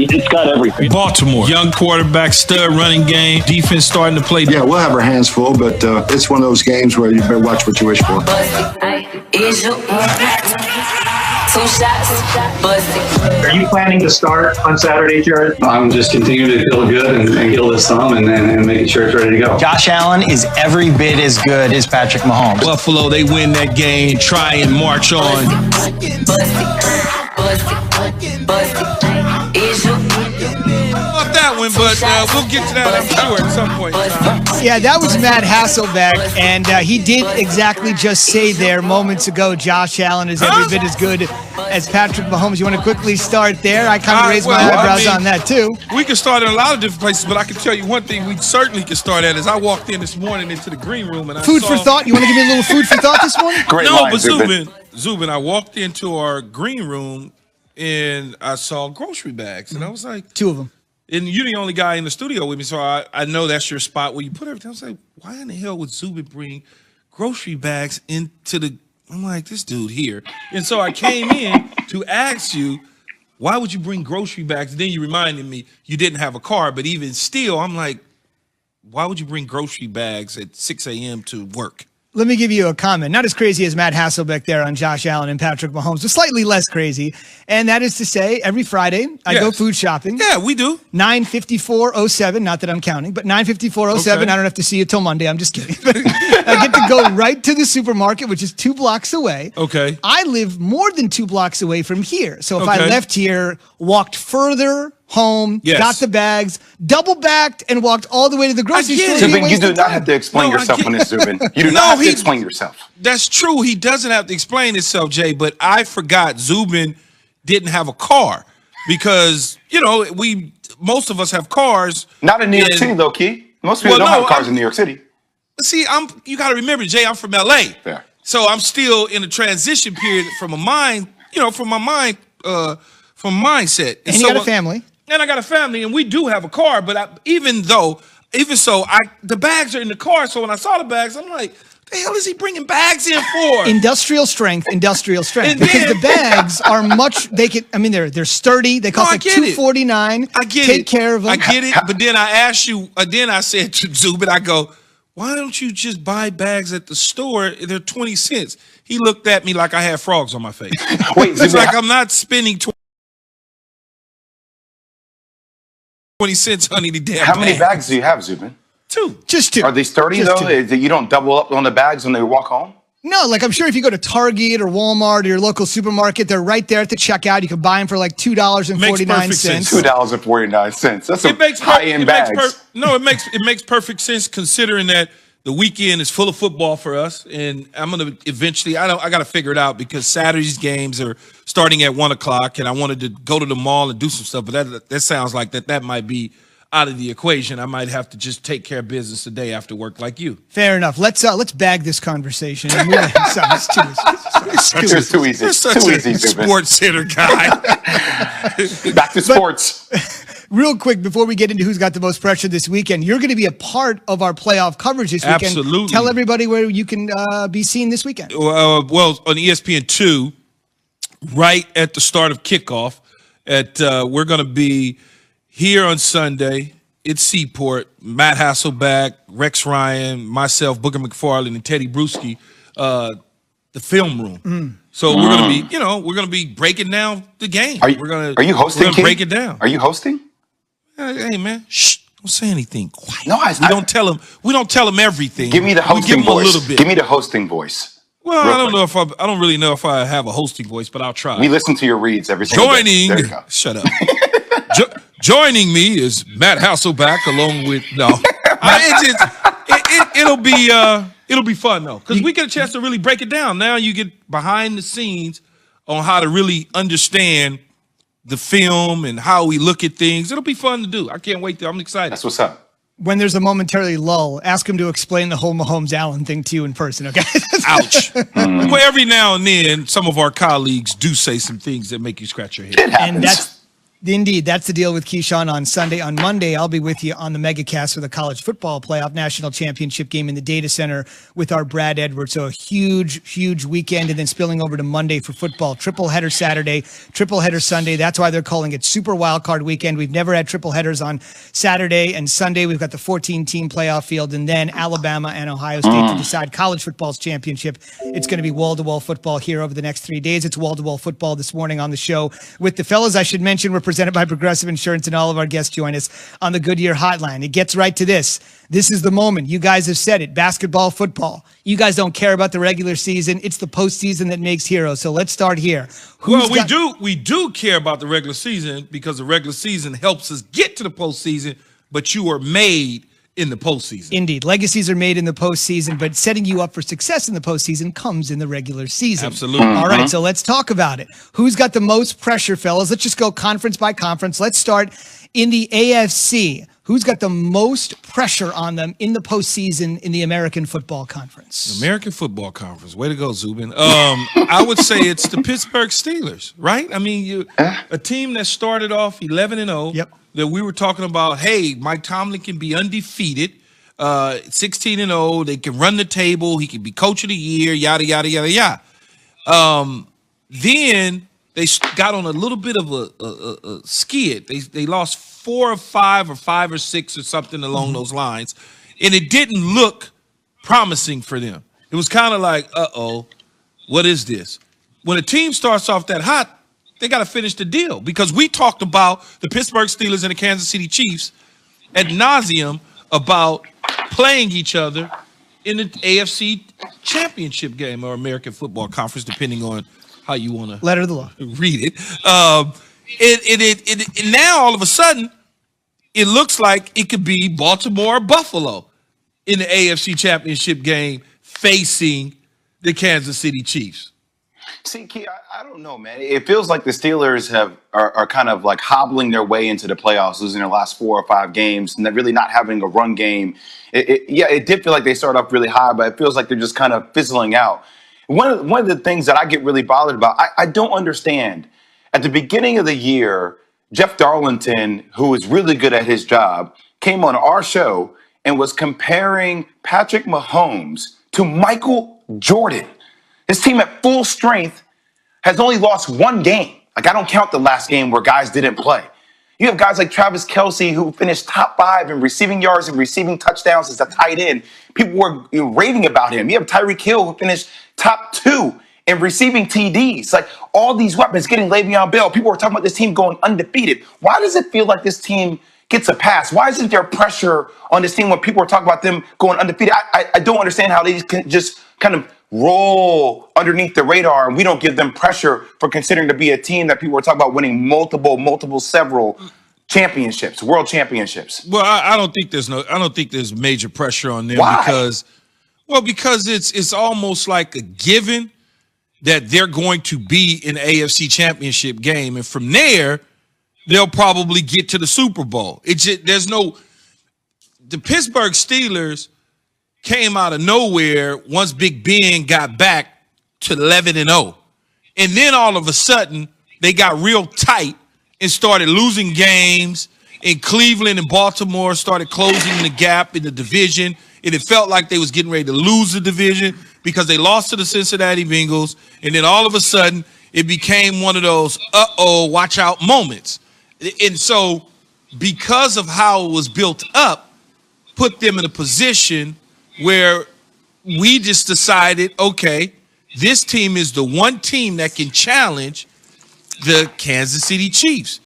It's got everything. Baltimore, young quarterback, stud running game, defense starting to play. Yeah, we'll have our hands full, but it's one of those games where you better watch what you wish for. Are you planning to start on Saturday, Jared? I'm just continuing to feel good and heal this thumb and making sure it's ready to go. Josh Allen is every bit as good as Patrick Mahomes. Buffalo, they win that game, try and march on. Not that one, but we'll get to that, I'm sure, at some point. Yeah, that was Matt Hasselbeck, and he did exactly just say there moments ago, Josh Allen is every bit as good as Patrick Mahomes. You want to quickly start there? I kind of raised my eyebrows on that, too. We can start in a lot of different places, but I can tell you one thing we certainly can start at is I walked in this morning into the green room, and I Food for thought? You want to give me a little food for thought this morning? Great no, line, but Zubin, I walked into our green room, and I saw grocery bags, and I was like... Two of them. And you're the only guy in the studio with me, so I know that's your spot where you put everything. I was like, why in the hell would Zubin bring grocery bags into the... I'm like, this dude here. And so I came in to ask you, why would you bring grocery bags? And then you reminded me you didn't have a car, but even still, I'm like, why would you bring grocery bags at 6 a.m. to work? Let me give you a comment. Not as crazy as Matt Hasselbeck there on Josh Allen and Patrick Mahomes, but slightly less crazy. And that is to say, every Friday, I go food shopping. Yeah, we do. 9:54:07, not that I'm counting, but 9:54:07. Okay. I don't have to see you till Monday. I'm just kidding. I get to go right to the supermarket, which is 2 blocks away. Okay. I live more than 2 blocks away from here. So if I Okay. left here, walked further home, Yes. got the bags, double-backed, and walked all the way to the grocery store. Zubin, you do not have to explain yourself on this, Zubin. You do not have to explain yourself. That's true. He doesn't have to explain himself, Jay, but I forgot Zubin didn't have a car because, you know, most of us have cars. Not in New York City, though, Key. Most people don't have cars in New York City. See, you got to remember, Jay, I'm from L.A. Fair. So I'm still in a transition period from mindset. And you got a family. And I got a family, and we do have a car. But even so, the bags are in the car. So when I saw the bags, I'm like, the hell is he bringing bags in for? Industrial strength. And Because then, the bags are they're sturdy. They cost like $249. I get Take care of them. I get it. But then I said to Zubin, I go, why don't you just buy bags at the store? They're 20 cents. He looked at me like I had frogs on my face. Wait, it's like I'm not spending 20 cents on any damn How many bags do you have, Zubin? 2. Just 2. Are they sturdy, though? You don't double up on the bags when they walk home? No, like I'm sure if you go to Target or Walmart or your local supermarket, they're right there at the checkout. You can buy them for like $2.49. $2.49. That's some high-end bags. It makes perfect sense considering that the weekend is full of football for us, and I'm gonna eventually. I got to figure it out because Saturday's games are starting at 1:00, and I wanted to go to the mall and do some stuff. But that sounds like that might be out of the equation. I might have to just take care of business the day after work, like you. Fair enough. Let's bag this conversation. It's too easy. You're such a sports center guy. Back to sports. Real quick, before we get into who's got the most pressure this weekend, you're going to be a part of our playoff coverage this weekend. Absolutely. Tell everybody where you can be seen this weekend. Well, on ESPN2, right at the start of kickoff, we're going to be here on Sunday. It's Seaport. Matt Hasselbeck, Rex Ryan, myself, Booker McFarland, and Teddy Bruschi, the film room. So we're going to be breaking down the game. Are you hosting? We're going to break it down. Are you hosting? Hey man, shh! Don't say anything. Quiet. No, we don't tell them. We don't tell them everything. Give me the hosting voice. A little bit. Give me the hosting voice. Well, I don't really know if I have a hosting voice, but I'll try. We listen to your reads every single day. There you go. Shut up. Joining me is Matt Hasselbeck, along with it'll be fun though, because we get a chance to really break it down. Now you get behind the scenes on how to really understand the film and how we look at things. It'll be fun to do. I can't wait. I'm excited. That's what's up. When there's a momentary lull, ask him to explain the whole Mahomes-Allen thing to you in person, okay? Ouch. Well, every now and then, some of our colleagues do say some things that make you scratch your head. It happens. And Indeed, that's the deal with Keyshawn on Sunday. On Monday, I'll be with you on the MegaCast for the College Football Playoff National Championship game in the Data Center with our Brad Edwards. So a huge weekend, and then spilling over to Monday for football. Triple header Saturday, triple header Sunday. That's why they're calling it Super Wild Card Weekend. We've never had triple headers on Saturday and Sunday. We've got the 14-team playoff field, and then Alabama and Ohio State to decide college football's championship. It's going to be wall-to-wall football here over the next 3 days. It's wall-to-wall football this morning on the show with the fellas. I should mention we're presented by Progressive Insurance, and all of our guests join us on the Goodyear Hotline. It gets right to this. This is the moment. You guys have said it. Basketball, football. You guys don't care about the regular season. It's the postseason that makes heroes. So let's start here. We do care about the regular season because the regular season helps us get to the postseason, but you are made in the postseason. Indeed. Legacies are made in the postseason, but setting you up for success in the postseason comes in the regular season. Absolutely. All right, so let's talk about it. Who's got the most pressure, fellas? Let's just go conference by conference. Let's start in the AFC. Who's got the most pressure on them in the postseason in the American Football Conference? American Football Conference. Way to go, Zubin. I would say it's the Pittsburgh Steelers, right? I mean, a team that started off 11-0. Yep. That we were talking about, hey, Mike Tomlin can be undefeated, 16-0. They can run the table. He can be coach of the year, yada, yada, yada, yada. Then they got on a little bit of a skid. They lost 4 or 5 or 5 or 6 or something along those lines, and it didn't look promising for them. It was kind of like, uh-oh, what is this? When a team starts off that hot, they got to finish the deal, because we talked about the Pittsburgh Steelers and the Kansas City Chiefs ad nauseum about playing each other in the AFC Championship game or American Football Conference, depending on how you want to Letter of the law. read it. And now all of a sudden, it looks like it could be Baltimore or Buffalo in the AFC Championship game facing the Kansas City Chiefs. See, Key, I don't know, man. It feels like the Steelers are kind of like hobbling their way into the playoffs, losing their last 4 or 5 games, and they're really not having a run game. It did feel like they started off really high, but it feels like they're just kind of fizzling out. One of the things that I get really bothered about, I don't understand. At the beginning of the year, Jeff Darlington, who is really good at his job, came on our show and was comparing Patrick Mahomes to Michael Jordan. His team at full strength has only lost 1 game. Like, I don't count the last game where guys didn't play. You have guys like Travis Kelce, who finished top 5 in receiving yards and receiving touchdowns as a tight end. People were raving about him. You have Tyreek Hill, who finished top 2 in receiving TDs. Like, all these weapons, getting Le'Veon Bell. People were talking about this team going undefeated. Why does it feel like this team gets a pass? Why isn't there pressure on this team when people are talking about them going undefeated? I don't understand how they can just kind of roll underneath the radar, and we don't give them pressure for considering to be a team that people are talking about winning several championships, world championships. Well, I don't think there's major pressure on them. Why? Because it's almost like a given that they're going to be in the AFC Championship game, and from there they'll probably get to the Super Bowl. The Pittsburgh Steelers came out of nowhere once Big Ben got back to 11-0. And then all of a sudden, they got real tight and started losing games. And Cleveland and Baltimore started closing the gap in the division. And it felt like they was getting ready to lose the division because they lost to the Cincinnati Bengals. And then all of a sudden, it became one of those, watch out moments. And so because of how it was built up, put them in a position where we just decided, okay, this team is the one team that can challenge the Kansas City Chiefs.